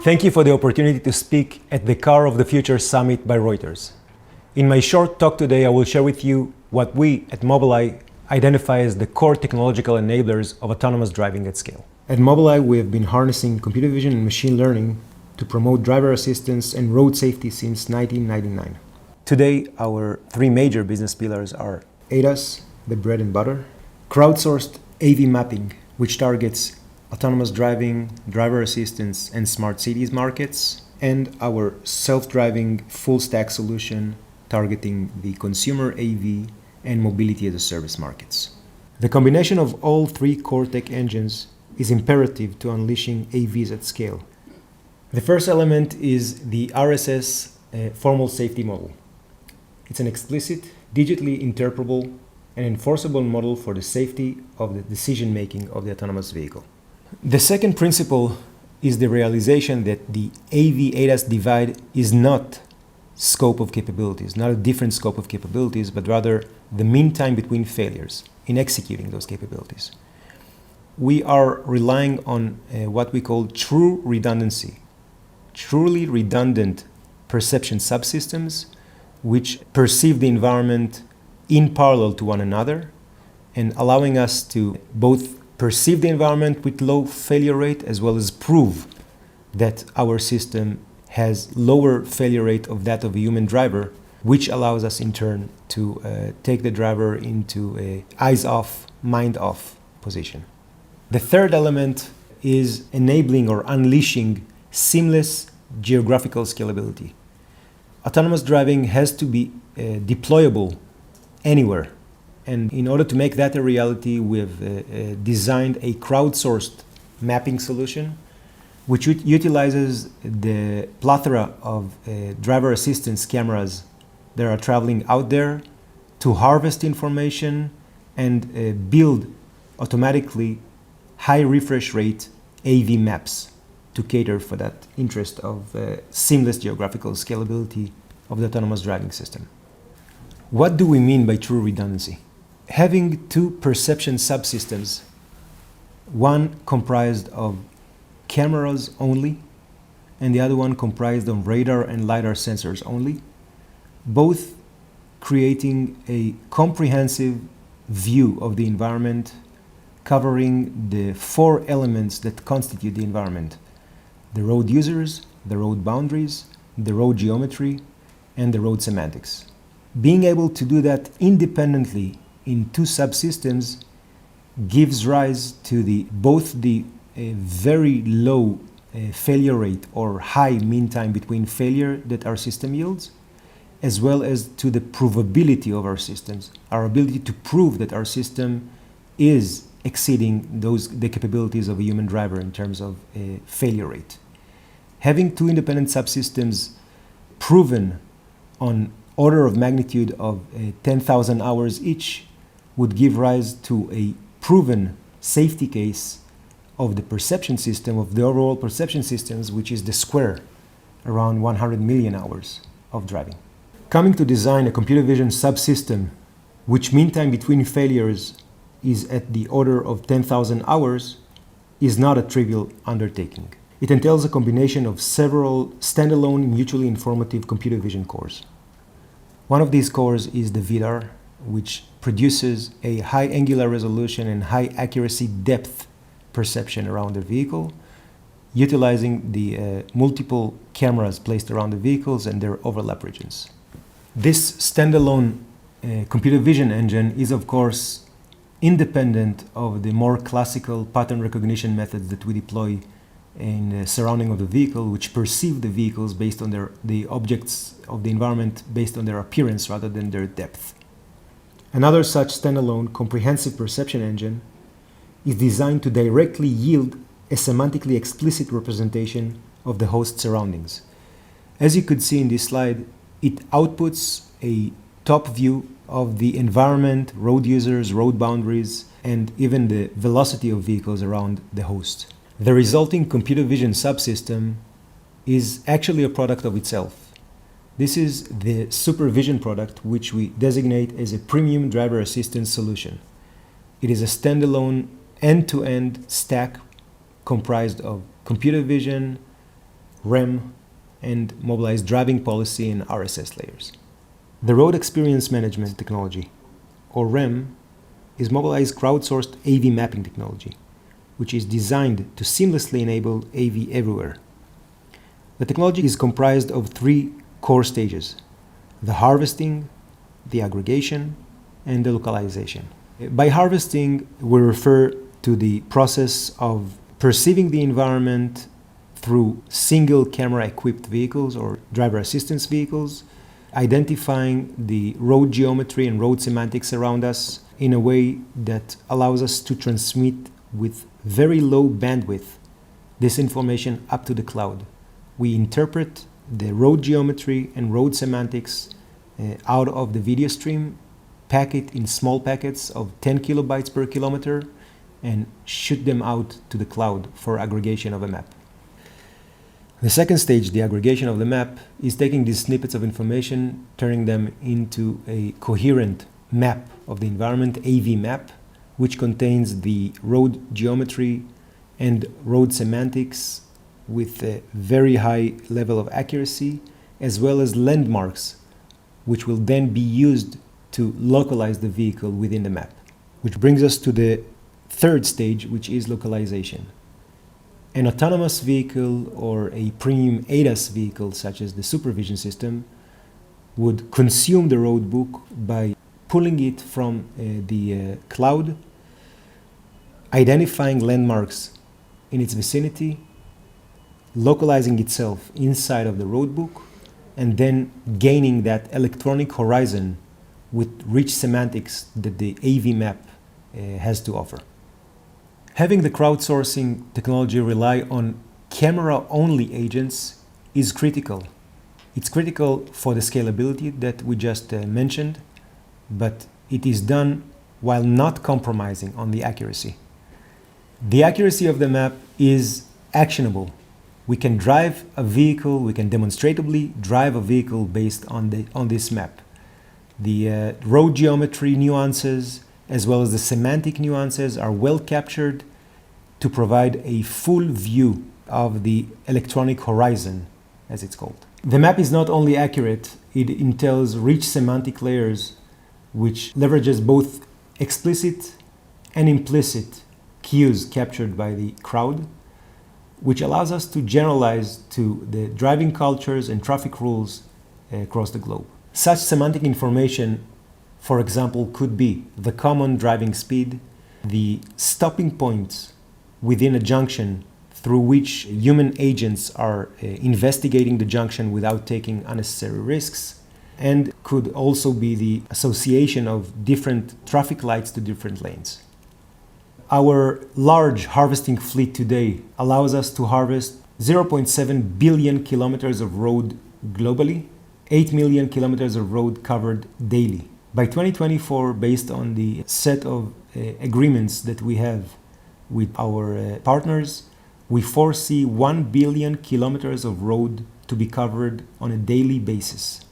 Thank you for the opportunity to speak at the Car of the Future Summit by Reuters. In my short talk today, I will share with you what we at Mobileye identify as the core technological enablers of autonomous driving at scale. At Mobileye, we have been harnessing computer vision and machine learning to promote driver assistance and road safety since 1999. Today, our three major business pillars are ADAS, the bread and butter, crowdsourced AV mapping, which targets autonomous driving, driver assistance, and smart cities markets, and our self-driving full-stack solution targeting the consumer AV and mobility as a service markets. The combination of all three core tech engines is imperative to unleashing AVs at scale. The first element is the RSS formal safety model. It's an explicit, digitally interpretable, and enforceable model for the safety of the decision-making of the autonomous vehicle. The second principle is the realization that the AV-ADAS divide is not scope of capabilities, not a different scope of capabilities, but rather the mean time between failures in executing those capabilities. We are relying on what we call true redundancy, truly redundant perception subsystems which perceive the environment in parallel to one another and allowing us to both perceive the environment with low failure rate as well as prove that our system has lower failure rate of that of a human driver, which allows us in turn to take the driver into a eyes off, mind off position. The third element is enabling or unleashing seamless geographical scalability. Autonomous driving has to be deployable anywhere. And in order to make that a reality, we've designed a crowdsourced mapping solution which utilizes the plethora of driver assistance cameras that are traveling out there to harvest information and build automatically high refresh rate AV maps to cater for that interest of seamless geographical scalability of the autonomous driving system. What do we mean by true redundancy? Having two perception subsystems, one comprised of cameras only, and the other one comprised of radar and LiDAR sensors only, both creating a comprehensive view of the environment, covering the four elements that constitute the environment: the road users, the road boundaries, the road geometry, and the road semantics. Being able to do that independently in two subsystems gives rise to both the very low failure rate or high mean time between failure that our system yields, as well as to the provability of our systems, our ability to prove that our system is exceeding the capabilities of a human driver in terms of failure rate. Having two independent subsystems proven on order of magnitude of 10,000 hours each would give rise to a proven safety case of the perception system, of the overall perception systems, which is the square around 100 million hours of driving. Coming to design a computer vision subsystem, which mean time between failures is at the order of 10,000 hours, is not a trivial undertaking. It entails a combination of several standalone, mutually informative computer vision cores. One of these cores is the VDAR, which produces a high angular resolution and high accuracy depth perception around the vehicle, utilizing the multiple cameras placed around the vehicles and their overlap regions. This standalone computer vision engine is, of course, independent of the more classical pattern recognition methods that we deploy in the surrounding of the vehicle, which perceive the vehicles based on the objects of the environment based on their appearance rather than their depth. Another such standalone comprehensive perception engine is designed to directly yield a semantically explicit representation of the host surroundings. As you could see in this slide, it outputs a top view of the environment, road users, road boundaries, and even the velocity of vehicles around the host. The resulting computer vision subsystem is actually a product of itself. This is the supervision product, which we designate as a premium driver assistance solution. It is a standalone end-to-end stack comprised of computer vision, REM, and Mobileye's driving policy and RSS layers. The Road Experience Management Technology, or REM, is Mobileye's crowdsourced AV mapping technology, which is designed to seamlessly enable AV everywhere. The technology is comprised of three core stages: the harvesting, the aggregation, and the localization. By harvesting, we refer to the process of perceiving the environment through single camera equipped vehicles or driver assistance vehicles, identifying the road geometry and road semantics around us in a way that allows us to transmit with very low bandwidth this information up to the cloud. We interpret the road geometry and road semantics out of the video stream, pack it in small packets of 10 kilobytes per kilometer, and shoot them out to the cloud for aggregation of a map. The second stage, the aggregation of the map, is taking these snippets of information, turning them into a coherent map of the environment, AV map, which contains the road geometry and road semantics with a very high level of accuracy, as well as landmarks, which will then be used to localize the vehicle within the map. Which brings us to the third stage, which is localization. An autonomous vehicle or a premium ADAS vehicle, such as the supervision system, would consume the road book by pulling it from the cloud, identifying landmarks in its vicinity, localizing itself inside of the road book, and then gaining that electronic horizon with rich semantics that the AV map has to offer. Having the crowdsourcing technology rely on camera-only agents is critical. It's critical for the scalability that we just mentioned, but it is done while not compromising on the accuracy. The accuracy of the map is actionable. We can drive a vehicle, we can demonstratably drive a vehicle based on this map. The road geometry nuances as well as the semantic nuances are well captured to provide a full view of the electronic horizon, as it's called. The map is not only accurate, it entails rich semantic layers which leverages both explicit and implicit cues captured by the crowd, which allows us to generalize to the driving cultures and traffic rules across the globe. Such semantic information, for example, could be the common driving speed, the stopping points within a junction through which human agents are investigating the junction without taking unnecessary risks, and could also be the association of different traffic lights to different lanes. Our large harvesting fleet today allows us to harvest 0.7 billion kilometers of road globally, 8 million kilometers of road covered daily. By 2024, based on the set of agreements that we have with our partners, we foresee 1 billion kilometers of road to be covered on a daily basis.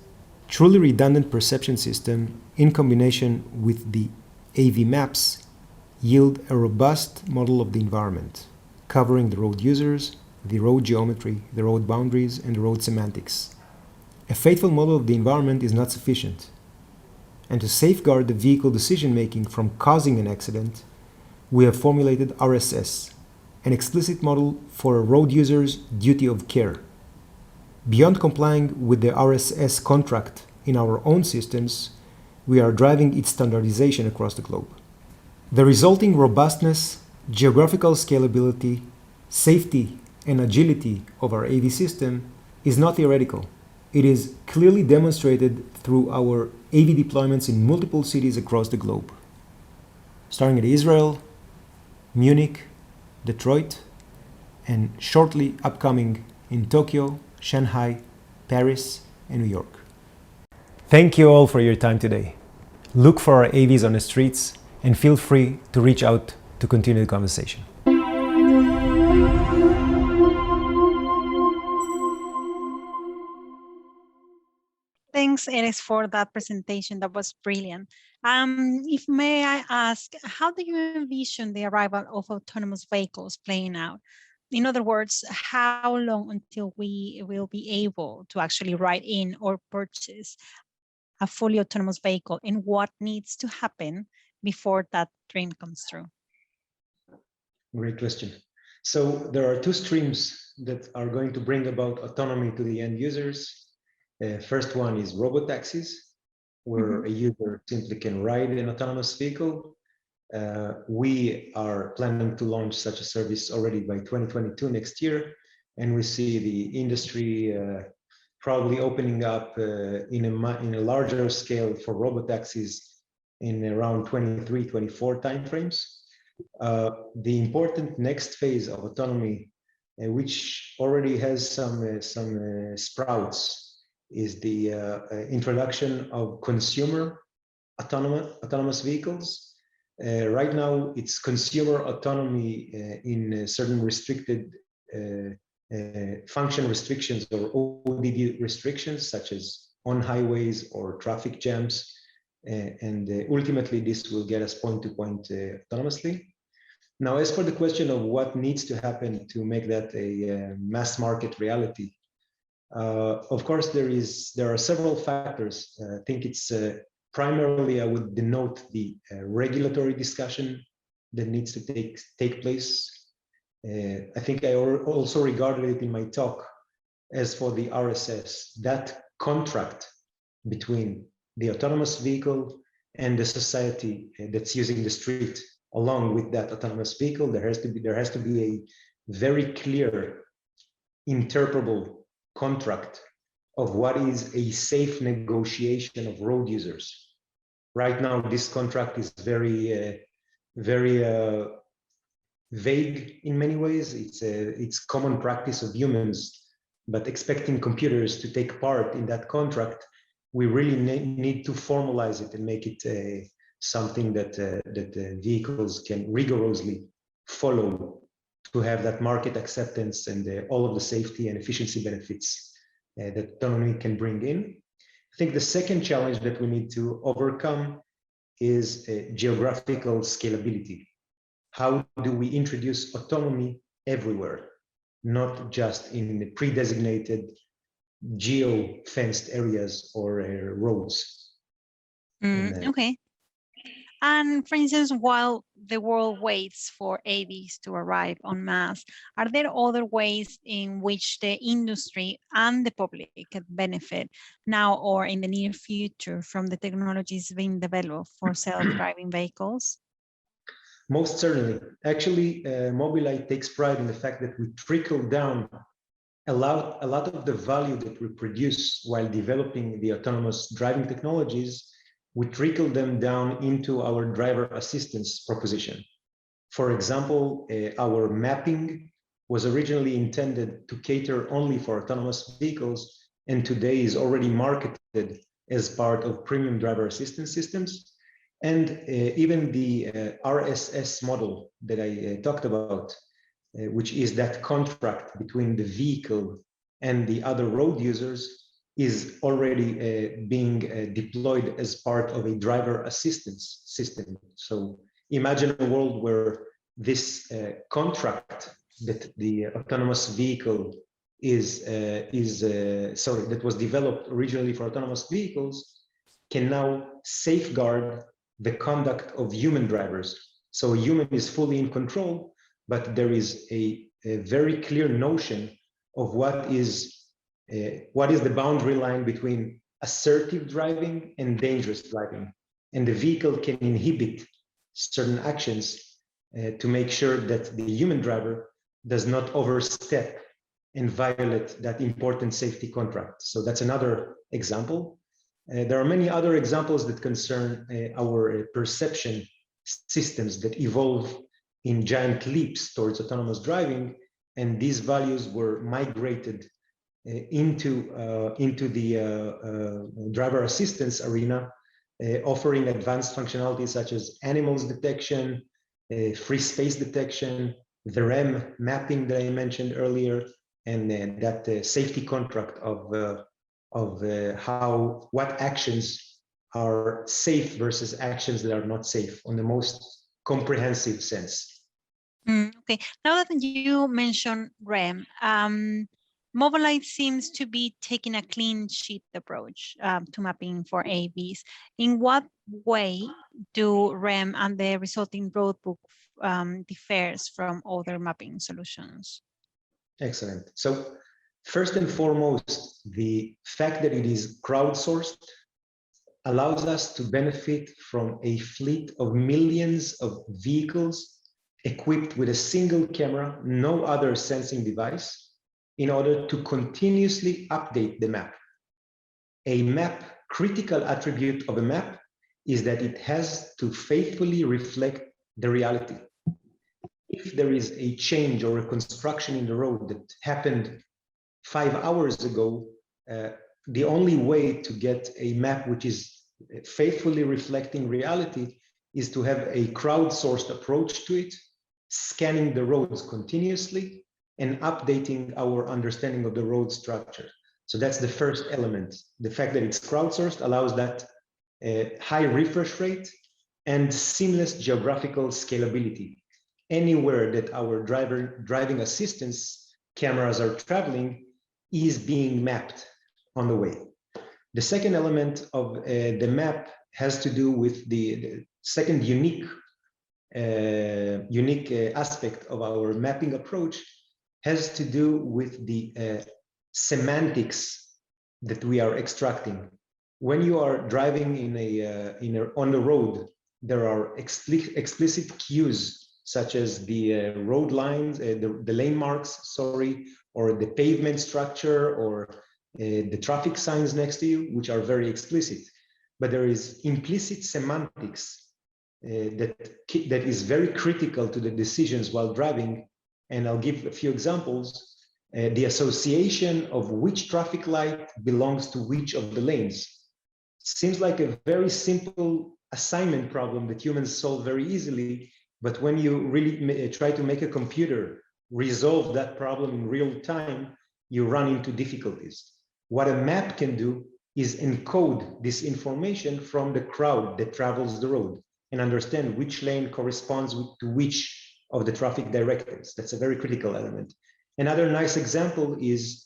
Truly redundant perception system in combination with the AV maps yield a robust model of the environment, covering the road users, the road geometry, the road boundaries, and the road semantics. A faithful model of the environment is not sufficient. And to safeguard the vehicle decision-making from causing an accident, we have formulated RSS, an explicit model for a road user's duty of care. Beyond complying with the RSS contract in our own systems, we are driving its standardization across the globe. The resulting robustness, geographical scalability, safety, and agility of our AV system is not theoretical. It is clearly demonstrated through our AV deployments in multiple cities across the globe, starting at Israel, Munich, Detroit, and shortly upcoming in Tokyo, Shanghai, Paris, and New York. Thank you all for your time today. Look for our AVs on the streets and feel free to reach out to continue the conversation. Thanks, Erez, for that presentation. That was brilliant. If may I ask, how do you envision the arrival of autonomous vehicles playing out? in other words, how long until we will be able to actually ride in or purchase a fully autonomous vehicle, and what needs to happen before that dream comes true? Great question. So there are two streams that are going to bring about autonomy to the end users. First one is robotaxis, where a user simply can ride an autonomous vehicle. We are planning to launch such a service already by 2022, next year, and we see the industry probably opening up in a larger scale for robotaxis in around 23, 24 timeframes. The important next phase of autonomy, which already has some sprouts, is the introduction of consumer autonomous vehicles. Right now, it's consumer autonomy in certain restricted function restrictions or ODD restrictions, such as on highways or traffic jams. And ultimately, this will get us point-to-point autonomously. Now, as for the question of what needs to happen to make that a mass market reality, of course, there are several factors. I think it's primarily, I would denote the regulatory discussion that needs to take place. I think I also regarded it in my talk as for the RSS, that contract between the autonomous vehicle and the society that's using the street along with that autonomous vehicle. There has to be a very clear, interpretable contract of what is a safe negotiation of road users. Right now, this contract is very vague in many ways. It's common practice of humans, but expecting computers to take part in that contract, we really need to formalize it and make it something that vehicles can rigorously follow to have that market acceptance and all of the safety and efficiency benefits that autonomy can bring in. I think the second challenge that we need to overcome is geographical scalability. How do we introduce autonomy everywhere, not just in pre-designated geo-fenced areas or roads? Okay. And for instance, while the world waits for AVs to arrive en masse, are there other ways in which the industry and the public can benefit now or in the near future from the technologies being developed for self-driving vehicles? Most certainly. Actually, Mobileye takes pride in the fact that we trickle down a lot of the value that we produce while developing the autonomous driving technologies. We trickle them down into our driver assistance proposition. For example, our mapping was originally intended to cater only for autonomous vehicles, and today is already marketed as part of premium driver assistance systems. And even the RSS model that I talked about, which is that contract between the vehicle and the other road users, is already being deployed as part of a driver assistance system. So imagine a world where this contract that the autonomous vehicle that was developed originally for autonomous vehicles can now safeguard the conduct of human drivers. So a human is fully in control, but there is a very clear notion of what is the boundary line between assertive driving and dangerous driving. And the vehicle can inhibit certain actions to make sure that the human driver does not overstep and violate that important safety contract. So that's another example. There are many other examples that concern our perception systems that evolve in giant leaps towards autonomous driving, and these values were migrated into the driver assistance arena, offering advanced functionalities such as animals detection, free space detection, the REM mapping that I mentioned earlier, and that safety contract of what actions are safe versus actions that are not safe on the most comprehensive sense. Okay, now that you mentioned REM, Mobileye seems to be taking a clean sheet approach to mapping for AVs. In what way do REM and the resulting roadbook differs from other mapping solutions? Excellent. So first and foremost, the fact that it is crowdsourced allows us to benefit from a fleet of millions of vehicles equipped with a single camera, no other sensing device, in order to continuously update the map. A map, critical attribute of a map is that it has to faithfully reflect the reality. If there is a change or a construction in the road that happened 5 hours ago, the only way to get a map which is faithfully reflecting reality is to have a crowdsourced approach to it, scanning the roads continuously and updating our understanding of the road structure. So that's the first element. The fact that it's crowdsourced allows that high refresh rate and seamless geographical scalability. Anywhere that our driving assistance cameras are traveling is being mapped on the way. The second element of the map has to do with the second unique aspect of our mapping approach has to do with the semantics that we are extracting. When you are driving on the road, there are explicit cues such as the road lines, the lane marks, sorry, or the pavement structure, or the traffic signs next to you, which are very explicit. But there is implicit semantics that is very critical to the decisions while driving. And I'll give a few examples. The association of which traffic light belongs to which of the lanes. Seems like a very simple assignment problem that humans solve very easily, but when you really try to make a computer resolve that problem in real time, you run into difficulties. What a map can do is encode this information from the crowd that travels the road and understand which lane corresponds to which of the traffic directives. That's a very critical element. Another nice example is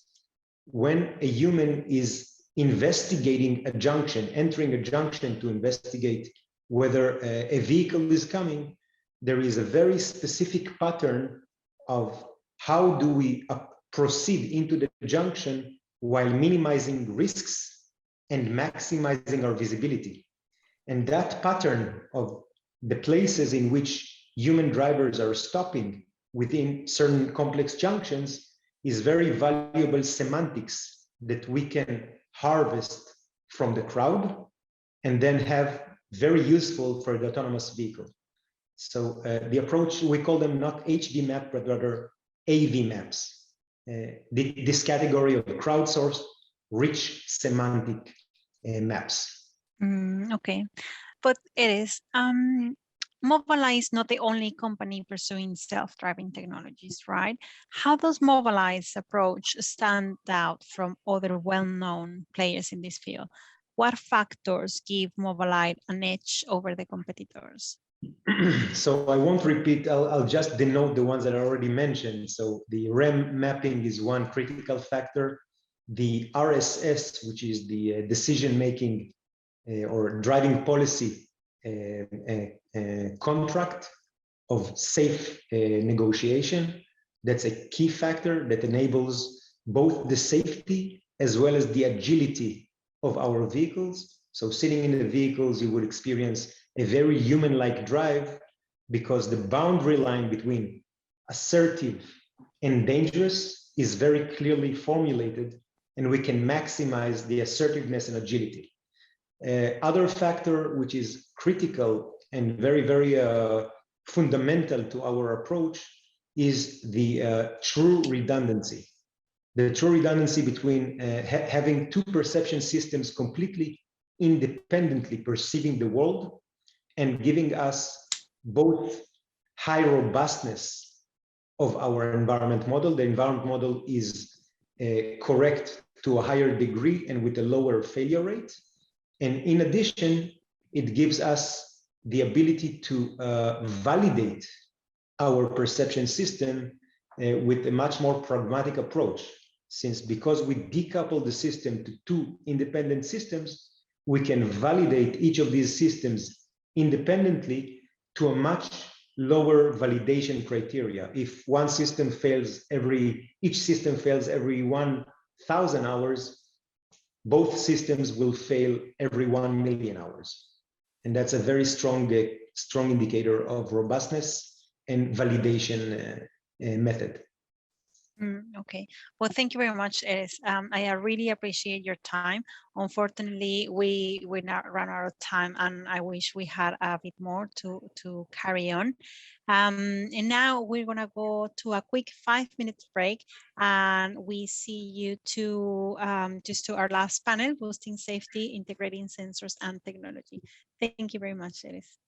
when a human is investigating a junction, entering a junction to investigate whether a vehicle is coming, there is a very specific pattern of how do we proceed into the junction while minimizing risks and maximizing our visibility. And that pattern of the places in which human drivers are stopping within certain complex junctions is very valuable semantics that we can harvest from the crowd and then have very useful for the autonomous vehicle. So the approach, we call them not HD map, but rather AV maps. This category of crowdsourced, rich semantic maps. Okay, but it is. Mobileye is not the only company pursuing self-driving technologies, right? How does Mobileye's approach stand out from other well-known players in this field? What factors give Mobileye an edge over the competitors? So I won't repeat, I'll just denote the ones that I already mentioned. So the REM mapping is one critical factor. The RSS, which is the decision-making or driving policy contract of safe negotiation. That's a key factor that enables both the safety as well as the agility of our vehicles. So sitting in the vehicles, you would experience a very human-like drive because the boundary line between assertive and dangerous is very clearly formulated, and we can maximize the assertiveness and agility. Other factor which is critical and very, very fundamental to our approach is the true redundancy. The true redundancy between having two perception systems completely independently perceiving the world and giving us both high robustness of our environment model. The environment model is correct to a higher degree and with a lower failure rate. And in addition, it gives us the ability to validate our perception system with a much more pragmatic approach, because we decouple the system to two independent systems, we can validate each of these systems independently to a much lower validation criteria. If one system fails each system fails every 1,000 hours, both systems will fail every 1 million hours. And that's a very strong indicator of robustness and validation method. Okay. Well, thank you very much, Erez. I really appreciate your time. Unfortunately, we now run out of time, and I wish we had a bit more to carry on. And now we're gonna go to a quick 5-minute break, and we see you just to our last panel, boosting safety, integrating sensors and technology. Thank you very much, Erez.